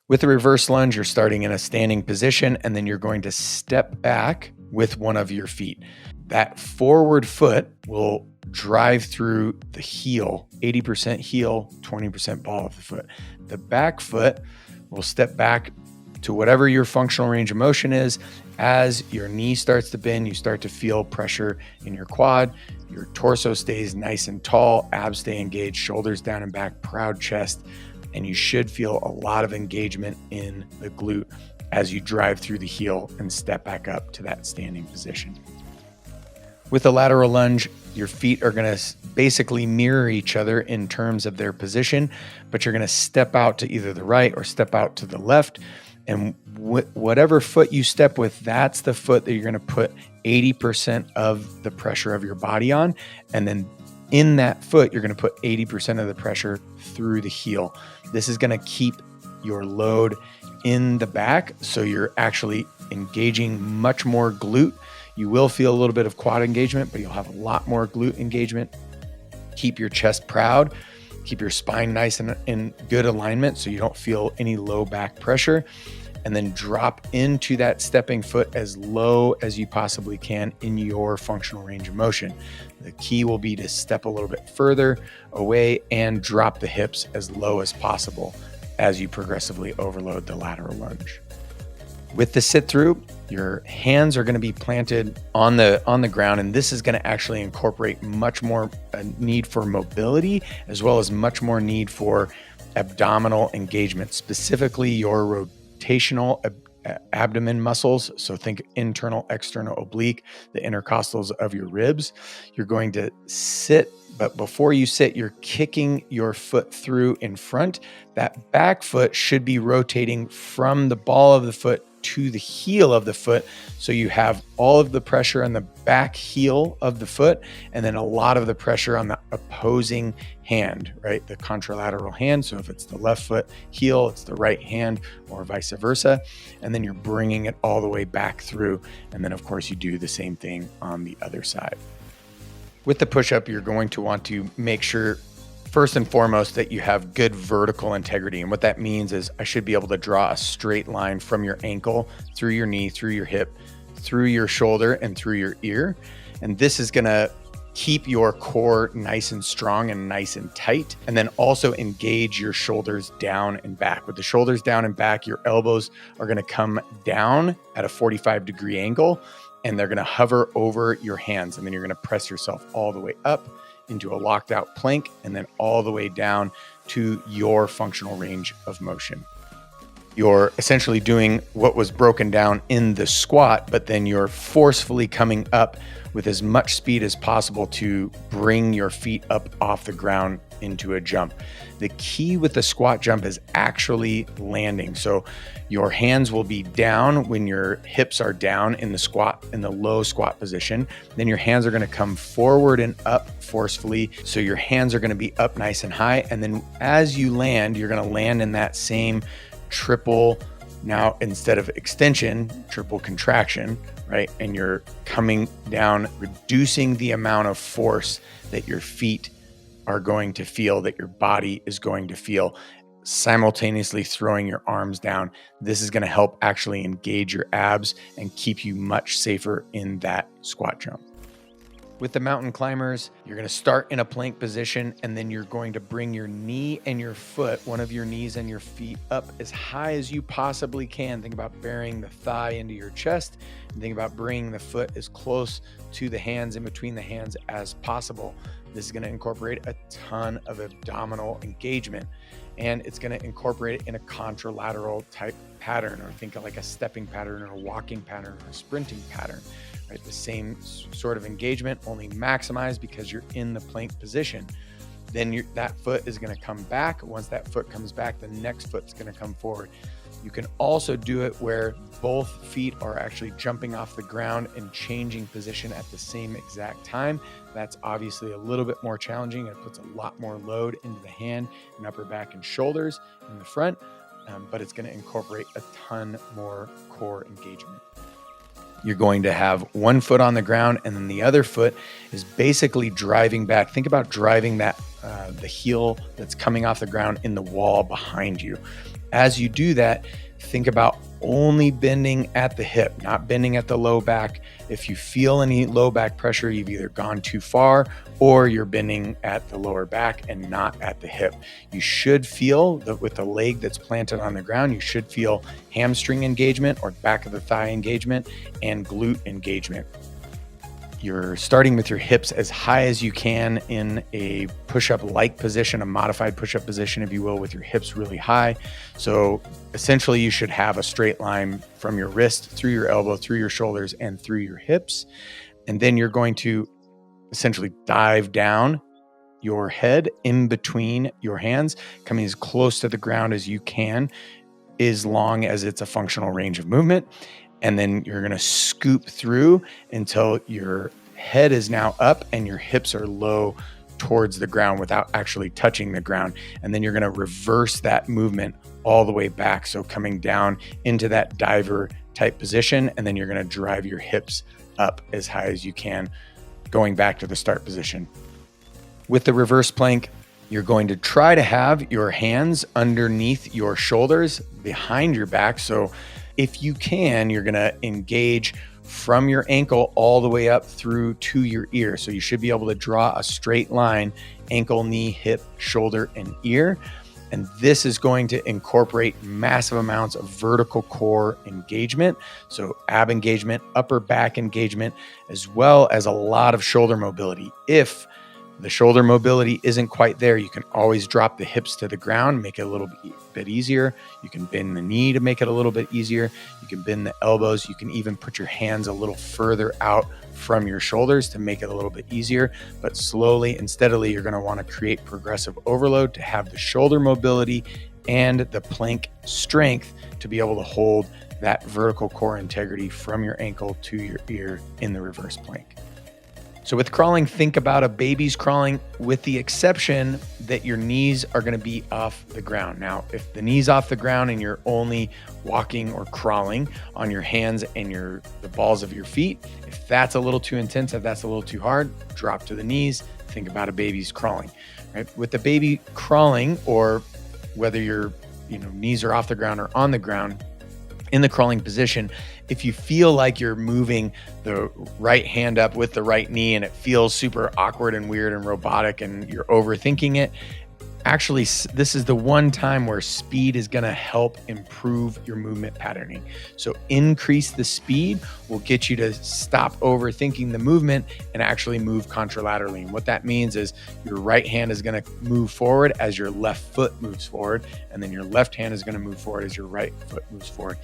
With the reverse lunge, you're starting in a standing position, and then you're going to step back with one of your feet. That forward foot will drive through the heel, 80% heel, 20% ball of the foot. The back foot will step back to whatever your functional range of motion is. As your knee starts to bend, you start to feel pressure in your quad. Your torso stays nice and tall, abs stay engaged, shoulders down and back, proud chest, and you should feel a lot of engagement in the glute as you drive through the heel and step back up to that standing position. With the lateral lunge, your feet are going to basically mirror each other in terms of their position, but you're going to step out to either the right or step out to the left. And whatever foot you step with, that's the foot that you're going to put 80% of the pressure of your body on. And then in that foot, you're going to put 80% of the pressure through the heel. This is going to keep your load in the back, so you're actually engaging much more glute. You will feel a little bit of quad engagement, but you'll have a lot more glute engagement. Keep your chest proud. Keep your spine nice and in good alignment so you don't feel any low back pressure. And then drop into that stepping foot as low as you possibly can in your functional range of motion. The key will be to step a little bit further away and drop the hips as low as possible as you progressively overload the lateral lunge. With the sit through, your hands are going to be planted on the ground, and this is going to actually incorporate much more need for mobility, as well as much more need for abdominal engagement, specifically your rotational abdomen muscles. So think internal, external oblique, the intercostals of your ribs. You're going to sit, but before you sit, you're kicking your foot through in front. That back foot should be rotating from the ball of the foot to the heel of the foot. So you have all of the pressure on the back heel of the foot, and then a lot of the pressure on the opposing hand, right? The contralateral hand. So if it's the left foot heel, it's the right hand, or vice versa. And then you're bringing it all the way back through. And then of course you do the same thing on the other side. With the push-up, you're going to want to make sure first and foremost that you have good vertical integrity. And what that means is I should be able to draw a straight line from your ankle, through your knee, through your hip, through your shoulder, and through your ear. And this is gonna keep your core nice and strong and nice and tight. And then also engage your shoulders down and back. With the shoulders down and back, your elbows are gonna come down at a 45-degree angle, and they're gonna hover over your hands. And then you're gonna press yourself all the way up into a locked out plank, and then all the way down to your functional range of motion. You're essentially doing what was broken down in the squat, but then you're forcefully coming up with as much speed as possible to bring your feet up off the ground into a jump. The key with the squat jump is actually landing. So your hands will be down when your hips are down in the squat, in the low squat position. Then your hands are going to come forward and up forcefully. So your hands are going to be up nice and high. And then as you land, you're going to land in that same triple, now instead of extension, triple contraction, right? And you're coming down, reducing the amount of force that your feet are going to feel, that your body is going to feel, simultaneously throwing your arms down. This is going to help actually engage your abs and keep you much safer in that squat jump. With the mountain climbers, you're going to start in a plank position, and then you're going to bring your knee and your foot, one of your knees and your feet, up as high as you possibly can. Think about burying the thigh into your chest, and think about bringing the foot as close to the hands, in between the hands, as possible. This is going to incorporate a ton of abdominal engagement, and it's going to incorporate it in a contralateral type pattern, or think of like a stepping pattern or a walking pattern or a sprinting pattern. Right, the same sort of engagement, only maximized because you're in the plank position. Then that foot is going to come back. Once that foot comes back, the next foot's going to come forward. You can also do it where both feet are actually jumping off the ground and changing position at the same exact time. That's obviously a little bit more challenging. It puts a lot more load into the hand and upper back and shoulders in the front, but it's going to incorporate a ton more core engagement. You're going to have one foot on the ground, and then the other foot is basically driving back. Think about driving that the heel that's coming off the ground in the wall behind you. As you do that, think about only bending at the hip, not bending at the low back. If you feel any low back pressure, you've either gone too far or you're bending at the lower back and not at the hip. You should feel that with the leg that's planted on the ground, you should feel hamstring engagement or back of the thigh engagement and glute engagement. You're starting with your hips as high as you can in a push-up like position, a modified push-up position, if you will, with your hips really high. So essentially you should have a straight line from your wrist through your elbow, through your shoulders, and through your hips. And then you're going to essentially dive down your head in between your hands, coming as close to the ground as you can, as long as it's a functional range of movement. And then you're going to scoop through until your head is now up and your hips are low towards the ground without actually touching the ground. And then you're going to reverse that movement all the way back. So coming down into that diver type position, and then you're going to drive your hips up as high as you can, going back to the start position. With the reverse plank, you're going to try to have your hands underneath your shoulders behind your back. So if you can, you're going to engage from your ankle all the way up through to your ear. So you should be able to draw a straight line, ankle, knee, hip, shoulder, and ear. And this is going to incorporate massive amounts of vertical core engagement. So ab engagement, upper back engagement, as well as a lot of shoulder mobility. If the shoulder mobility isn't quite there, you can always drop the hips to the ground, make it a little bit easier. You can bend the knee to make it a little bit easier. You can bend the elbows. You can even put your hands a little further out from your shoulders to make it a little bit easier. But slowly and steadily, you're going to want to create progressive overload to have the shoulder mobility and the plank strength to be able to hold that vertical core integrity from your ankle to your ear in the reverse plank. So with crawling, think about a baby's crawling, with the exception that your knees are going to be off the ground. Now, if the knee's off the ground and you're only walking or crawling on your hands and the balls of your feet, if that's a little too intense, if that's a little too hard, drop to the knees. Think about a baby's crawling. Right? With the baby crawling, or whether your knees are off the ground or on the ground, in the crawling position, if you feel like you're moving the right hand up with the right knee and it feels super awkward and weird and robotic and you're overthinking it, actually, this is the one time where speed is going to help improve your movement patterning. So increase the speed will get you to stop overthinking the movement and actually move contralaterally. And what that means is your right hand is going to move forward as your left foot moves forward, and then your left hand is going to move forward as your right foot moves forward.